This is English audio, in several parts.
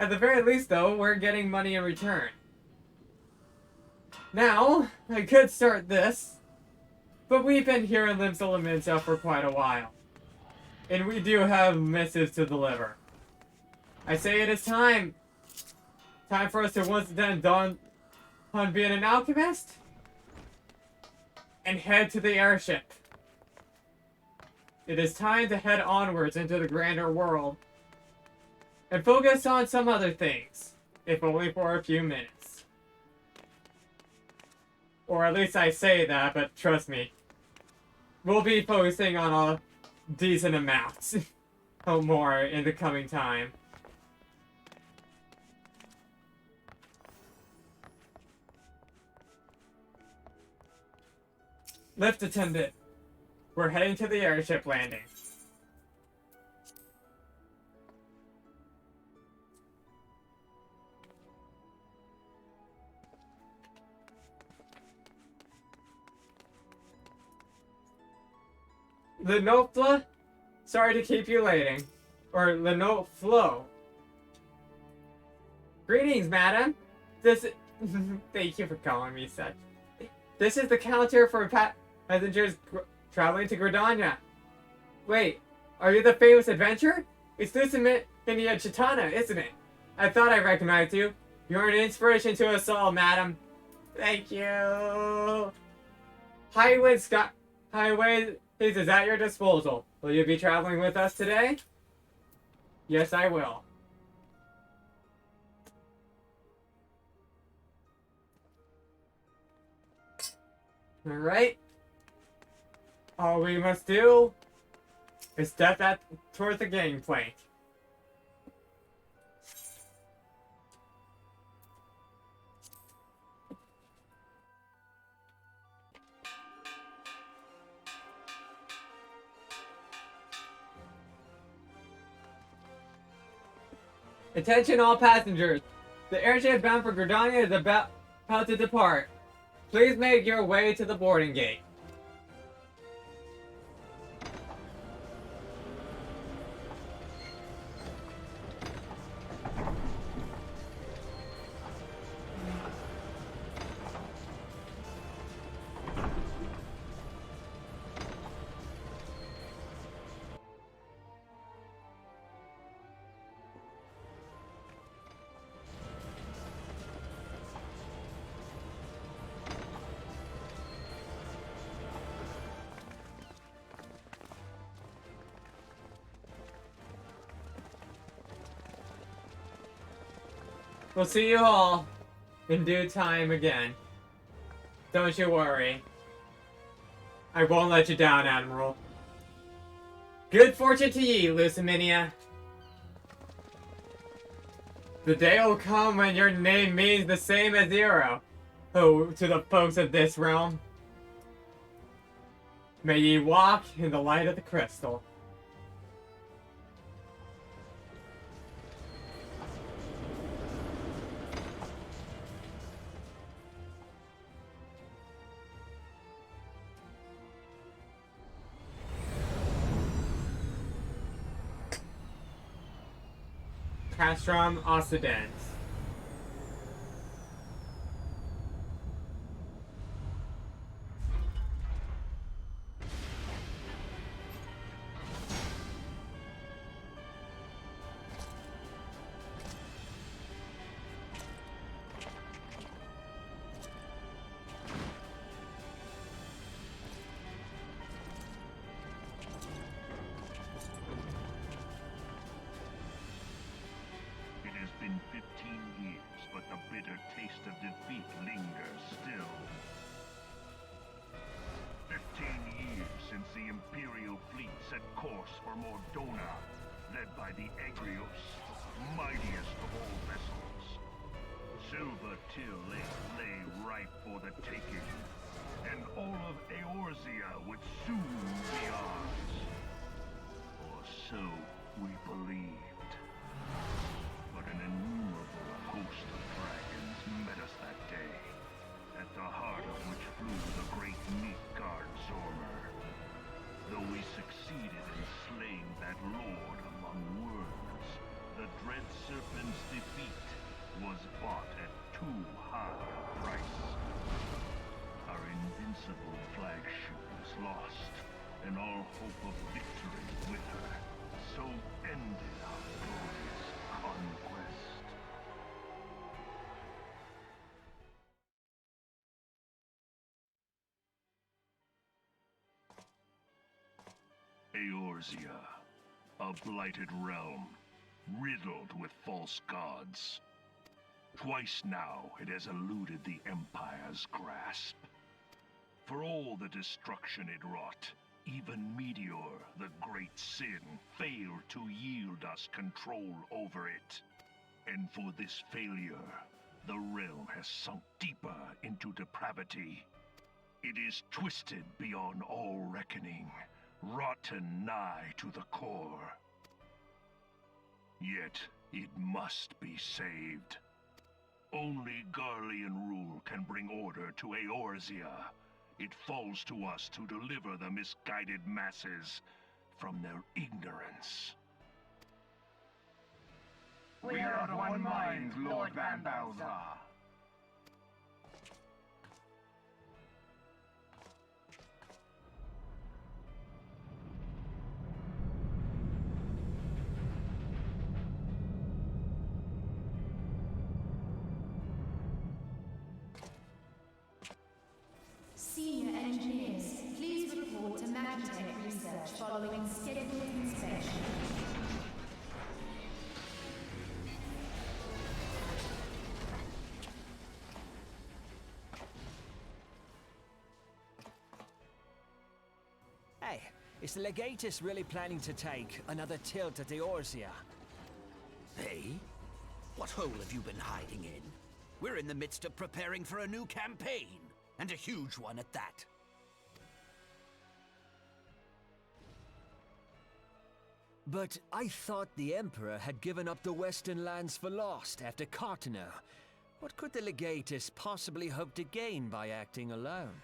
At the very least, though, we're getting money in return. Now, I could start this, but we've been here in Lominsan for quite a while. And we do have missives to deliver. I say it is time. Time for us to once again dawn on being an alchemist and head to the airship. It is time to head onwards into the grander world and focus on some other things, if only for a few minutes. Or at least I say that, but trust me, we'll be focusing on a decent amount or more in the coming time. Lift attendant, we're heading to the airship landing. Lenofla, sorry to keep you waiting. Or Lenoflo. Greetings, madam. Thank you for calling me such. This is the counter for passengers traveling to Gridania. Wait, are you the famous adventurer? It's Lusaminia Chitana, isn't it? I thought I recognized you. You're an inspiration to us all, madam. Thank you. Highway is at your disposal. Will you be traveling with us today? Yes, I will. Alright. All we must do is step towards the gangplank. Attention all passengers. The airship bound for Gridania is about to depart. Please make your way to the boarding gate. We'll see you all in due time again. Don't you worry. I won't let you down, Admiral. Good fortune to ye, Lusaminia. The day will come when your name means the same as zero. Oh, to the folks of this realm. May ye walk in the light of the crystal. Castrum Occidens. been 15 years, but the bitter taste of defeat lingers still. 15 years since the Imperial fleet set course for Mordona, led by the Agrios, mightiest of all vessels. Silver Till lay ripe for the taking, and all of Eorzea would soon be ours. Or so we believed. But an innumerable host of dragons met us that day, at the heart of which flew the great meat guard Zormer. Though we succeeded in slaying that lord among worms, the Red Serpent's defeat was bought at too high a price. Our invincible flagship was lost, and all hope of victory with her. So ended our glorious conquest. Eorzea, a blighted realm, riddled with false gods. Twice now it has eluded the Empire's grasp. For all the destruction it wrought, even Meteor, the great sin, failed to yield us control over it. And for this failure, the realm has sunk deeper into depravity. It is twisted beyond all reckoning, rotten nigh to the core. Yet, it must be saved. Only Garlean rule can bring order to Eorzea. It falls to us to deliver the misguided masses from their ignorance. We are of one mind, Lord Van Balzar. Senior engineers, please report to Magitech Research following scheduled inspection. Hey, is the Legatus really planning to take another tilt at Eorzea? Hey? What hole have you been hiding in? We're in the midst of preparing for a new campaign, and a huge one at that. But I thought the Emperor had given up the Western lands for lost after Cartano. What could the Legatus possibly hope to gain by acting alone?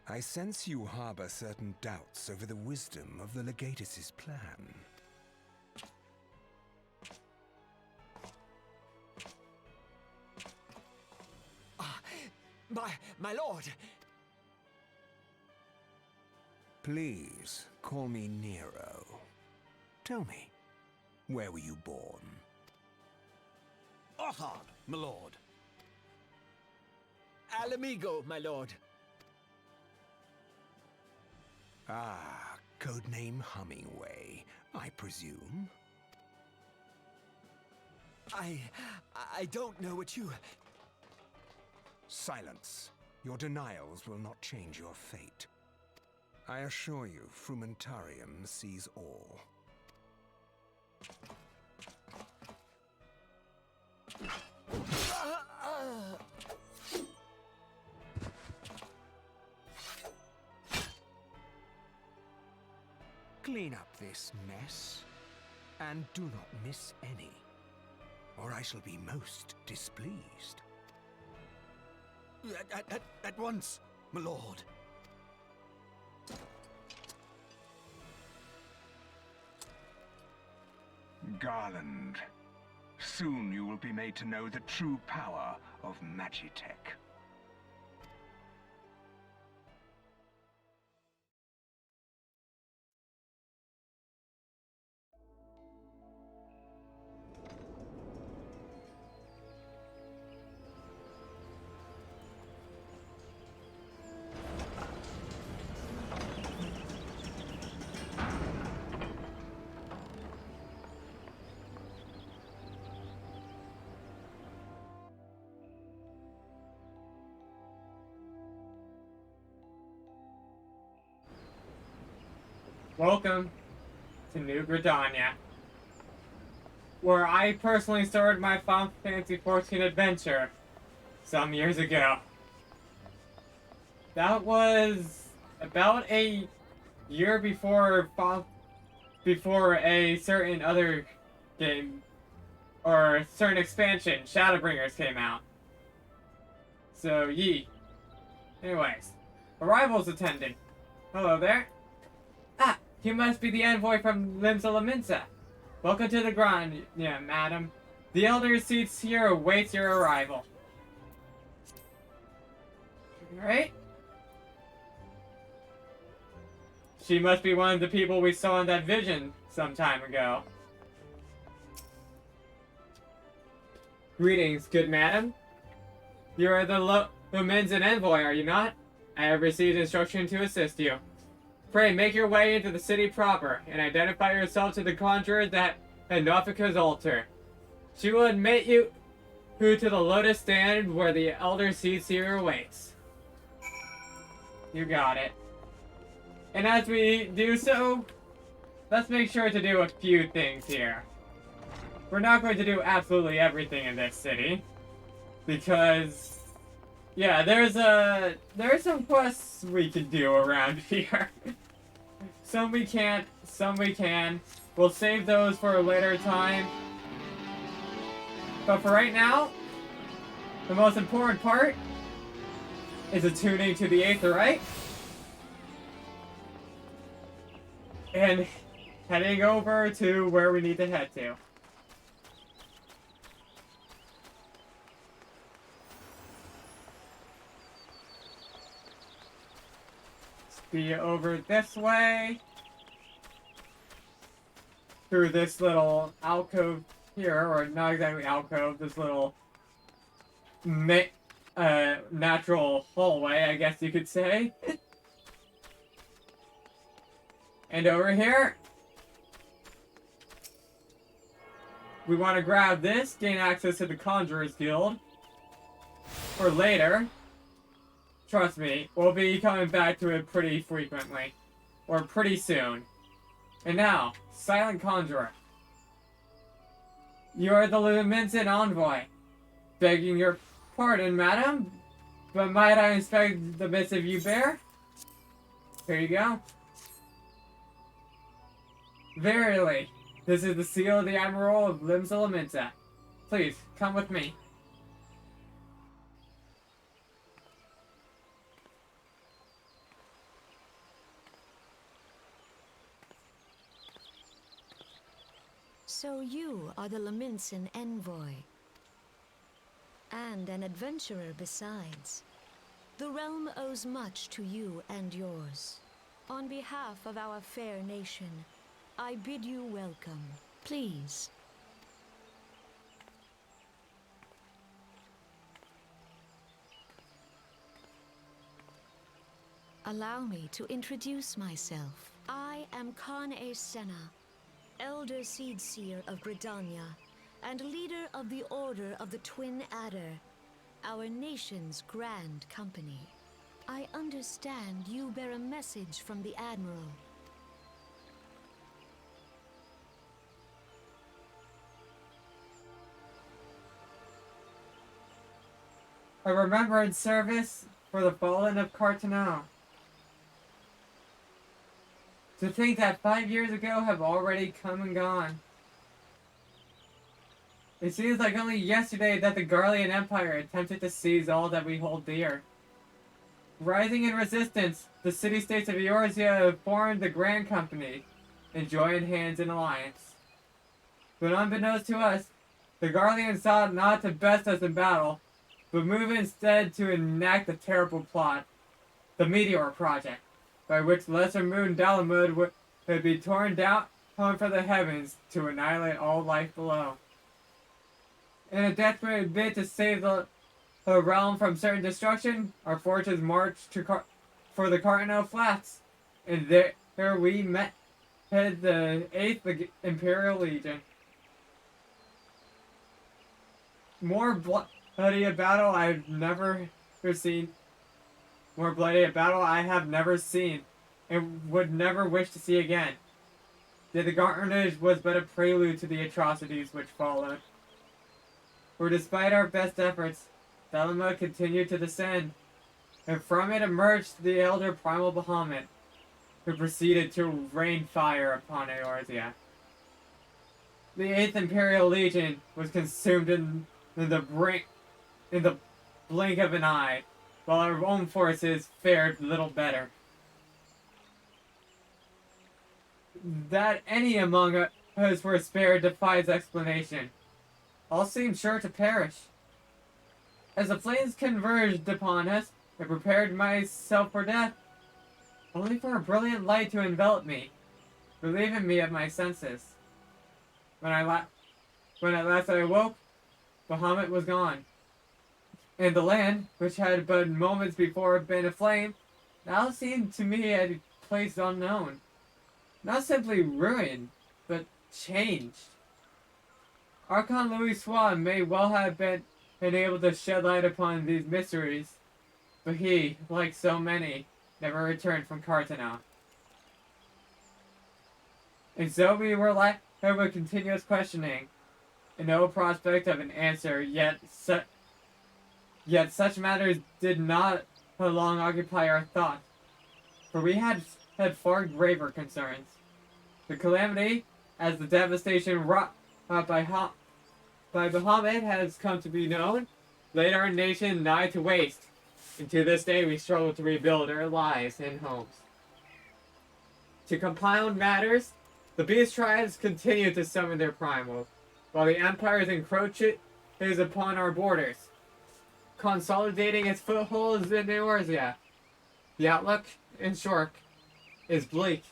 I sense you harbor certain doubts over the wisdom of the Legatus's plan. My lord! Please, call me Nero. Tell me, where were you born? Othard, my lord. Alamigo, my lord. Ah, codename Hummingway, I presume? I don't know what you... Silence. Your denials will not change your fate. I assure you, Frumentarium sees all. Clean up this mess, and do not miss any, or I shall be most displeased. At once, my lord. Garland, soon you will be made to know the true power of Magitech. Welcome to New Gridania, where I personally started my Final Fantasy XIV adventure some years ago. That was about a year before a certain other game, or a certain expansion, Shadowbringers, came out. So, yee. Anyways, arrivals attending. Hello there. Ah, you must be the envoy from Lominsan. Welcome to the grind, yeah, madam. The elder seats here awaits your arrival. Alright. She must be one of the people we saw in that vision some time ago. Greetings, good madam. You are the Lominsan Envoy, are you not? I have received instruction to assist you. Pray, make your way into the city proper, and identify yourself to the conjurer at Nofika's altar. She will admit you to the lotus stand where the elder seat here awaits. You got it. And as we do so, let's make sure to do a few things here. We're not going to do absolutely everything in this city, because, yeah, there's some quests we can do around here. Some we can't, some we can. We'll save those for a later time. But for right now, the most important part is attuning to the Aether, right? And heading over to where we need to head to. Let's be over this way. Through this little alcove here, or not exactly alcove, this little natural hallway, I guess you could say. And over here, we want to grab this, gain access to the Conjurer's Guild for later. Trust me, we'll be coming back to it pretty frequently, or pretty soon. And now, Silent Conjurer. You are the Lominsan Envoy. Begging your pardon, madam, but might I inspect the missive you bear? Here you go. Verily, this is the seal of the Admiral of Lominsan. Please, come with me. So you are the Lominsan Envoy. And an adventurer besides. The realm owes much to you and yours. On behalf of our fair nation, I bid you welcome. Please. Allow me to introduce myself. I am Khan Senna, Elder Seedseer of Gridania, and leader of the Order of the Twin Adder, our nation's grand company. I understand you bear a message from the Admiral. A remembrance service for the fallen of Cartano. To think that 5 years ago have already come and gone. It seems like only yesterday that the Garlean Empire attempted to seize all that we hold dear. Rising in resistance, the city-states of Eorzea have formed the Grand Company and joined hands in alliance. But unbeknownst to us, the Garleans sought not to best us in battle, but move instead to enact a terrible plot, the Meteor Project, by which Lesser Moon Dalamud would be torn down from the heavens to annihilate all life below. In a desperate bid to save the realm from certain destruction, our forces marched for the Cartano Flats, and there we met the 8th Imperial Legion. More bloody a battle I've never seen. More bloody a battle I have never seen, and would never wish to see again. Yet the carnage was but a prelude to the atrocities which followed. For despite our best efforts, Thelema continued to descend, and from it emerged the elder Primal Bahamut, who proceeded to rain fire upon Eorzea. The 8th Imperial Legion was consumed in the blink of an eye, while our own forces fared little better. That any among those were spared defies explanation. All seemed sure to perish. As the flames converged upon us, I prepared myself for death, only for a brilliant light to envelop me, relieving me of my senses. When at last I awoke, Bahamut was gone, and the land, which had but moments before been aflame, now seemed to me a place unknown. Not simply ruined, but changed. Archon Louis Swan may well have been able to shed light upon these mysteries, but he, like so many, never returned from Cartana. And so we were left with continuous questioning, and no prospect of an answer, yet such matters did not long occupy our thought, for we had far graver concerns. The calamity, as the devastation wrought by Bahamut has come to be known, laid our nation nigh to waste, and to this day we struggle to rebuild our lives and homes. To compound matters, the beast tribes continue to summon their primals, while the Empire's encroachment is upon our borders, consolidating its footholds in Noscea. The outlook, in short, is bleak.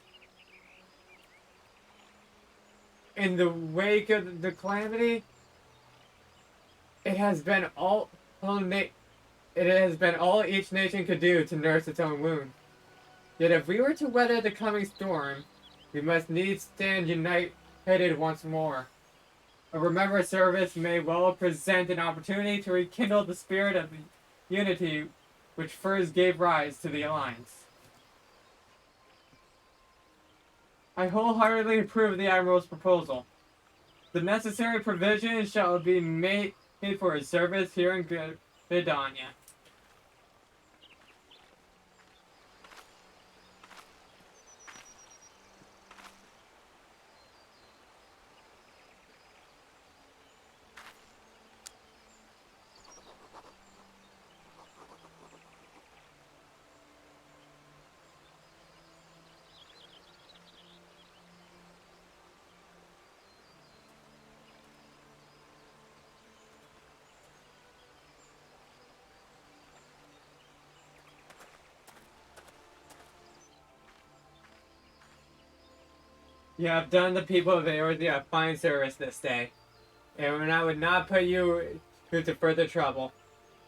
In the wake of the calamity, it has been all each nation could do to nurse its own wound. Yet if we were to weather the coming storm, we must needs stand united once more. A remembrance service may well present an opportunity to rekindle the spirit of unity which first gave rise to the Alliance. I wholeheartedly approve of the Admiral's proposal. The necessary provisions shall be made for his service here in Gridania. You have done the people of Eorzea a fine service this day, and I would not put you to further trouble.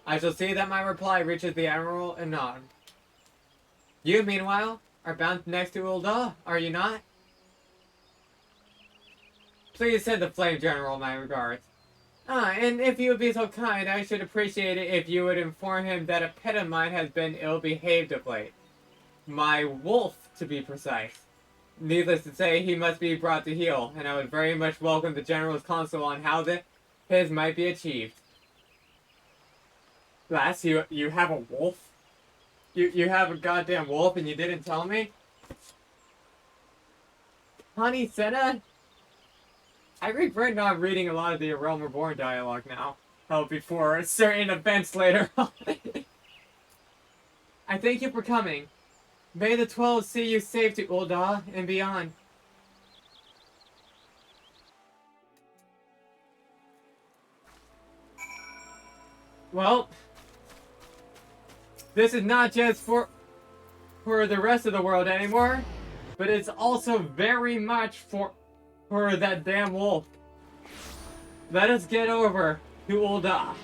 I shall see that my reply reaches the Admiral and nod. You, meanwhile, are bound next to Ul'dah, are you not? Please send the Flame General my regards. And if you would be so kind, I should appreciate it if you would inform him that a pet of mine has been ill-behaved of late. My wolf, to be precise. Needless to say, he must be brought to heel, and I would very much welcome the General's counsel on how his might be achieved. Lass, you have a wolf? You have a goddamn wolf and you didn't tell me? Honey Senna? I regret not reading a lot of the Realm Reborn dialogue now. Before certain events later on. I thank you for coming. May the 12 see you safe to Ul'dah and beyond. Well, this is not just for the rest of the world anymore, but it's also very much for that damn wolf. Let us get over to Ul'dah.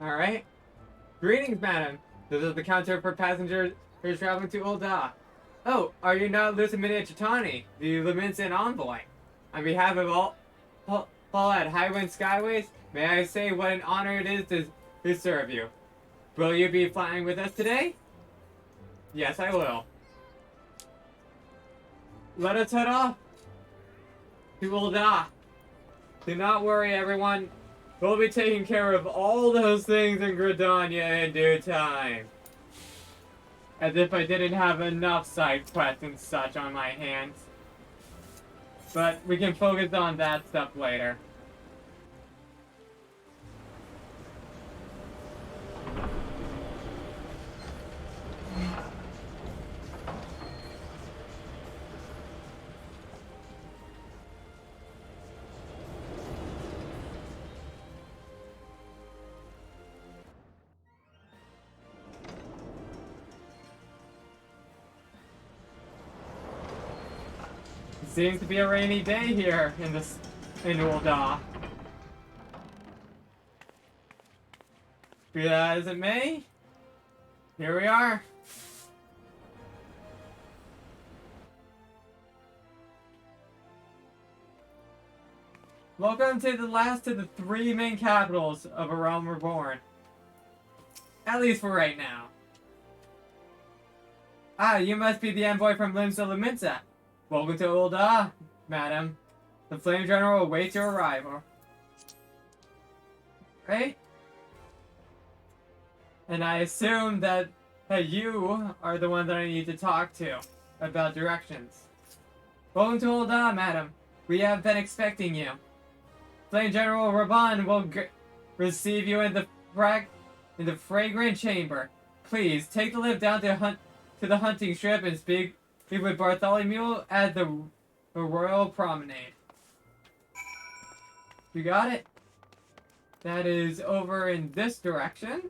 Alright. Greetings, madam. This is the counter for passengers who are traveling to Ul'dah. Oh, are you not Lusaminia Chitani, the Lominsan Envoy? On behalf of all at Highwind Skyways, may I say what an honor it is to serve you. Will you be flying with us today? Yes, I will. Let us head off to Ul'dah. Do not worry, everyone. We'll be taking care of all those things in Gridania in due time. As if I didn't have enough side quests and such on my hands. But we can focus on that stuff later. Seems to be a rainy day here in Ul'dah. Be that as it may, here we are. Welcome to the last of the 3 main capitals of A Realm Reborn. At least for right now. Ah, you must be the envoy from Lominsan. Welcome to Ul'dah, madam. The Flame General awaits your arrival. Right? And I assume that you are the one that I need to talk to about directions. Welcome to Ul'dah, madam. We have been expecting you. Flame General Raban will receive you in the fragrant chamber. Please take the lift down to the hunting strip and speak with Bartholomew at the Royal Promenade. You got it? That is over in this direction.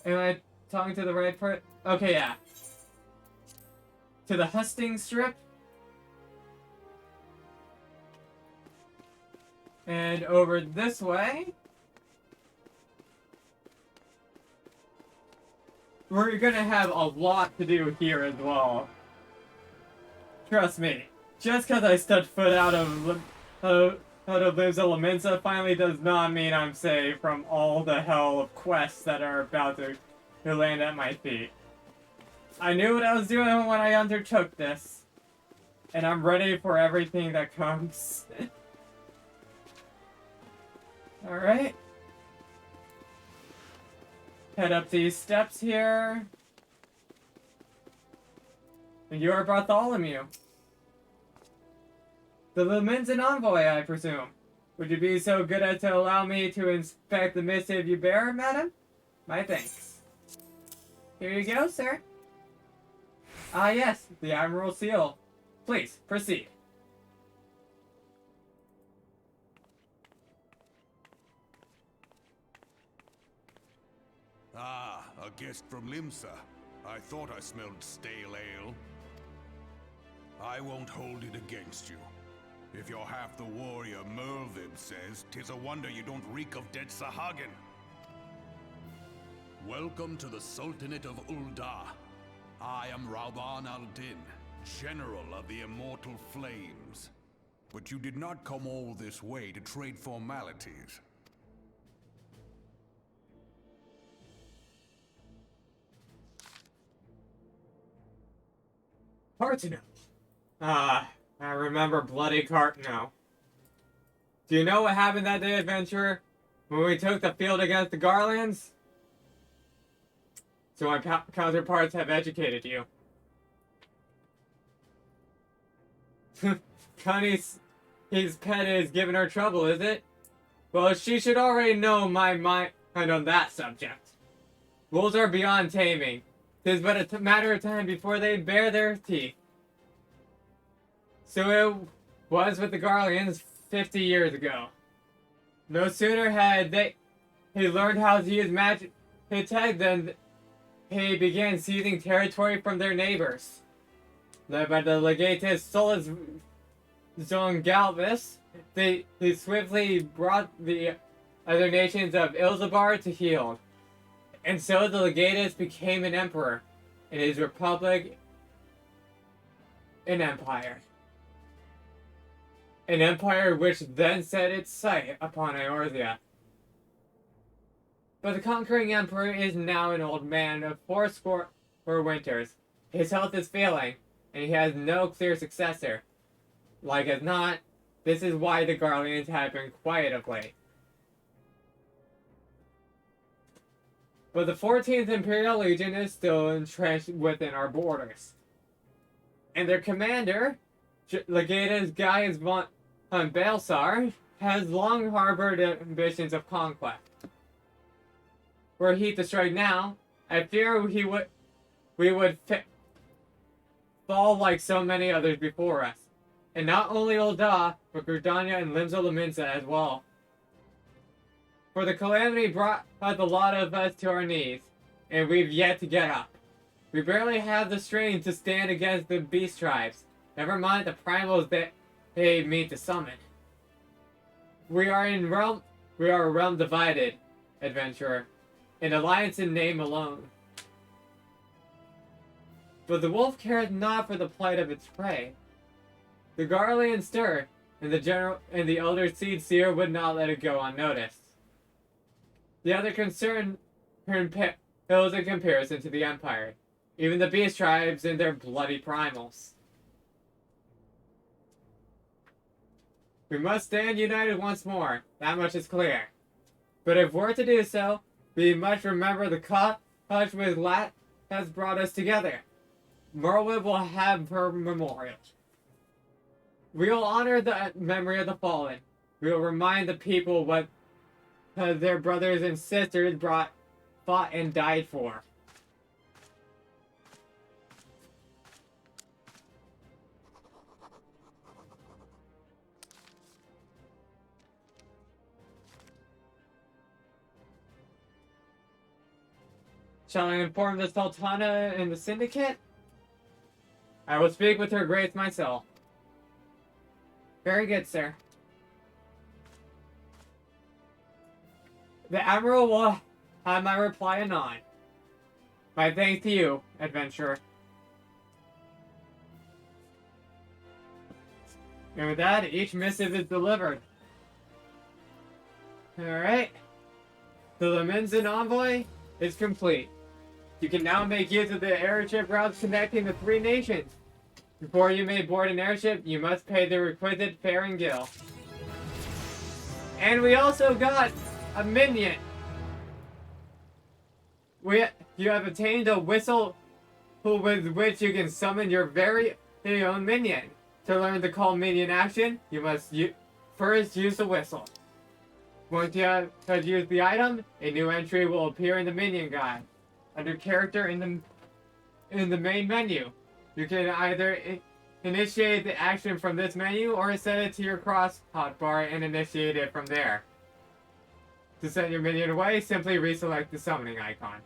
Am I talking to the right part? Okay, yeah. To the husting strip. And over this way. We're gonna have a lot to do here as well. Trust me. Just because I stepped foot out of Lominsan finally does not mean I'm safe from all the hell of quests that are about to land at my feet. I knew what I was doing when I undertook this. And I'm ready for everything that comes. Alright. Head up these steps here. And you're Bartholomew. The Lominsan envoy, I presume. Would you be so good as to allow me to inspect the missive you bear, madam? My thanks. Here you go, sir. Ah, yes, the Admiral's seal. Please, proceed. Ah, a guest from Limsa. I thought I smelled stale ale. I won't hold it against you. If you're half the warrior Merlvib says, 'tis a wonder you don't reek of dead Sahagin. Welcome to the Sultanate of Ul'dah. I am Rauban al-Din, General of the Immortal Flames. But you did not come all this way to trade formalities. Cartino. Ah, I remember bloody Cartino. Do you know what happened that day, adventurer? When we took the field against the Garlands? So my counterparts have educated you. Connie's his pet is giving her trouble, is it? Well, she should already know my mind on that subject. Wolves are beyond taming. 'Tis but a matter of time before they bare their teeth. So it was with the Garlands 50 years ago. No sooner had he learned how to use magic tag than he began seizing territory from their neighbors. Led by the legatus Solus Zongalvis, they swiftly brought the other nations of Ilzabar to heel. And so the legatus became an emperor, and his republic an empire. An empire which then set its sight upon Eorzea. But the conquering emperor is now an old man of 80 winters. His health is failing, and he has no clear successor. Like as not, This is why the Garleans have been quiet of late. But the 14th Imperial Legion is still entrenched within our borders. And their commander, Legatus Gaius von Balsar, has long harbored ambitions of conquest. Were he to strike now, I fear we would fall like so many others before us. And not only Ul'dah, but Gridania and Lominsan as well. For the calamity brought the lot of us to our knees, and we've yet to get up. We barely have the strength to stand against the beast tribes, never mind the primals that they mean to summon. We are a realm divided, adventurer, an alliance in name alone. But the wolf cares not for the plight of its prey. The Garlean stir, and the elder seed seer would not let it go unnoticed. The other concern pales in comparison to the Empire, even the beast tribes and their bloody primals. We must stand united once more, that much is clear. But if we're to do so, we must remember the cause with Lat has brought us together. Merlin will have her memorial. We will honor the memory of the fallen. We will remind the people what their brothers and sisters fought and died for. Shall I inform the Sultana and the Syndicate? I will speak with her grace myself. Very good, sir. The Admiral will have my reply anon. My thanks to you, adventurer. And with that, each missive is delivered. Alright. The Lominsan Envoy is complete. You can now make use of the airship routes connecting the three nations. Before you may board an airship, you must pay the requisite fare and gil. And we also got a minion. You have obtained a whistle with which you can summon your very own minion. To learn the call minion action, you must first use the whistle. Once you have used the item, a new entry will appear in the minion guide. Under character in the main menu. You can either initiate the action from this menu or set it to your cross hotbar and initiate it from there. To send your minion away, simply reselect the summoning icon.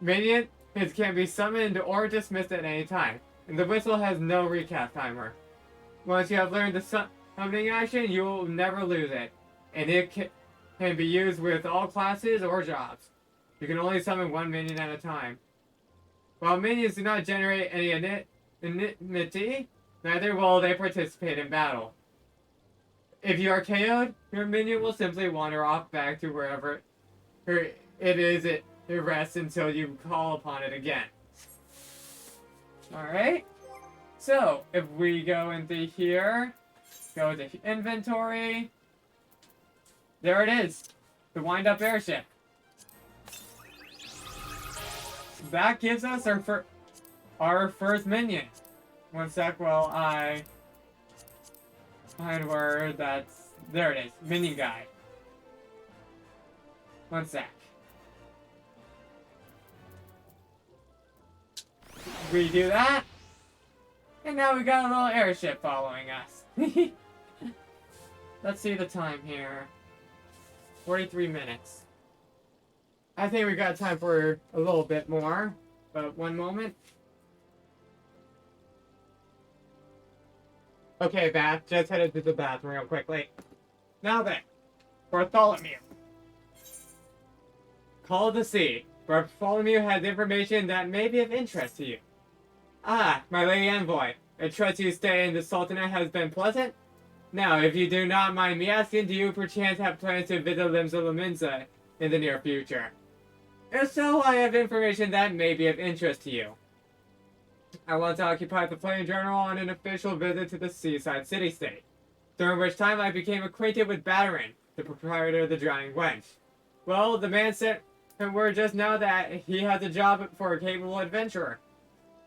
Minions can be summoned or dismissed at any time, and the whistle has no recast timer. Once you have learned the summoning action, you will never lose it, and it can be used with all classes or jobs. You can only summon one minion at a time. While minions do not generate any enmity, neither will they participate in battle. If you are KO'd, your minion will simply wander off back to wherever it is it rests until you call upon it again. Alright. So, if we go into here, go to inventory, there it is. The wind-up airship. That gives us our first minion. One sec while I find where that's... There it is. Minion guide. One sec. We do that. And now we got a little airship following us. Let's see the time here. 43 minutes. I think we got time for a little bit more, but one moment. Okay, Bath, just headed to the bathroom real quickly. Now then, Bartholomew. Call to see. Bartholomew has information that may be of interest to you. Ah, my lady Envoy. I trust your stay in the Sultanate has been pleasant? Now, if you do not mind me asking, do you perchance have plans to visit Lominsan in the near future? If so, I have information that may be of interest to you. I want to occupy the Flame Journal on an official visit to the seaside city-state. during which time I became acquainted with Batteren, the proprietor of the Drowning Wench. Well, the man sent word just now that he has a job for a capable adventurer.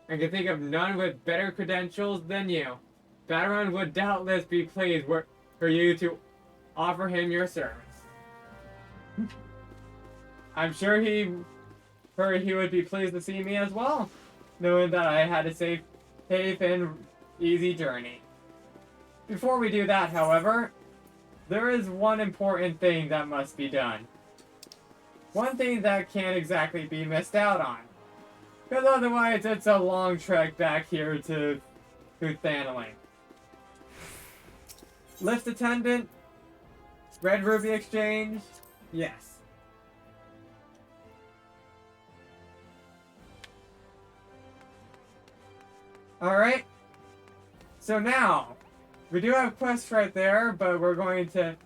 I can think of none with better credentials than you. Batteren would doubtless be pleased for you to offer him your service. I'm sure he would be pleased to see me as well, knowing that I had a safe and easy journey. Before we do that, however, there is one important thing that must be done. One thing that can't exactly be missed out on. Because otherwise it's a long trek back here to Thanaling. Lift attendant? Red Ruby exchange? Yes. Alright. So now, we do have quests right there, but we're going to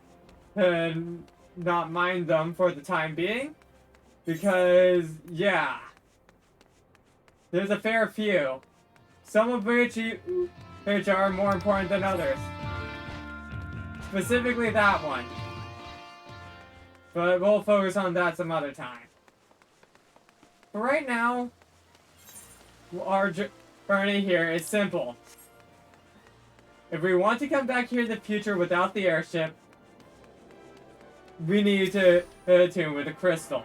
not mind them for the time being. Because, yeah. There's a fair few. Some of which are more important than others. Specifically that one. But we'll focus on that some other time. But right now, our journey here is simple. If we want to come back here in the future without the airship, we need to attune with a crystal.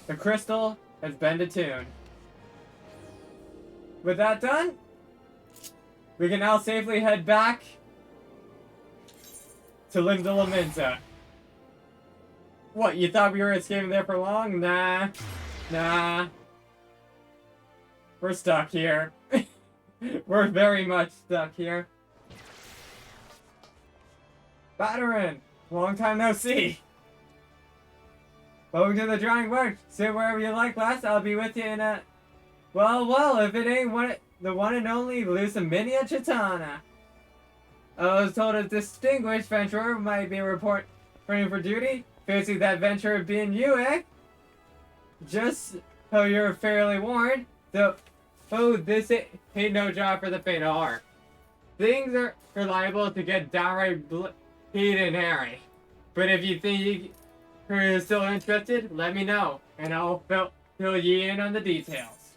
The crystal has been attuned. With that done, we can now safely head back to Lominsan. What, you thought we were escaping there for long? Nah. Nah. We're stuck here. We're very much stuck here. Batteren! Long time no see! Welcome to the Drowning Wench. Sit wherever you like, lass. I'll be with you in a... Well, if it ain't the one and only Lusaminia Chitana. I was told a distinguished venturer might be reporting for duty. Fancy that venturer being you, eh? Just so you're fairly warned, this ain't no job for the faint of heart. Things are liable to get downright heat and hairy. But if you think you're still interested, let me know, and I'll fill you in on the details.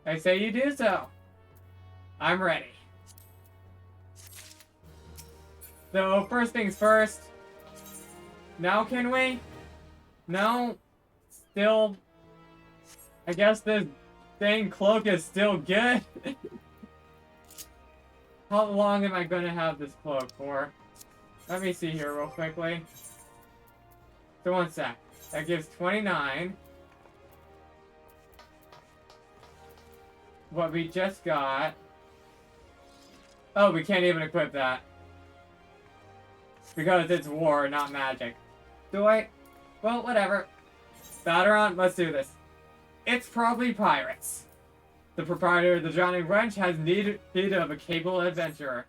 I say you do so. I'm ready. So, first things first. Now can we? No. Still. I guess this dang cloak is still good. How long am I gonna have this cloak for? Let me see here real quickly. So one sec. That gives 29. What we just got. Oh, we can't even equip that. Because it's war, not magic. Do I? Well, whatever. Batteren, let's do this. It's probably pirates. The proprietor of the Drowning Wench has need of a capable adventurer.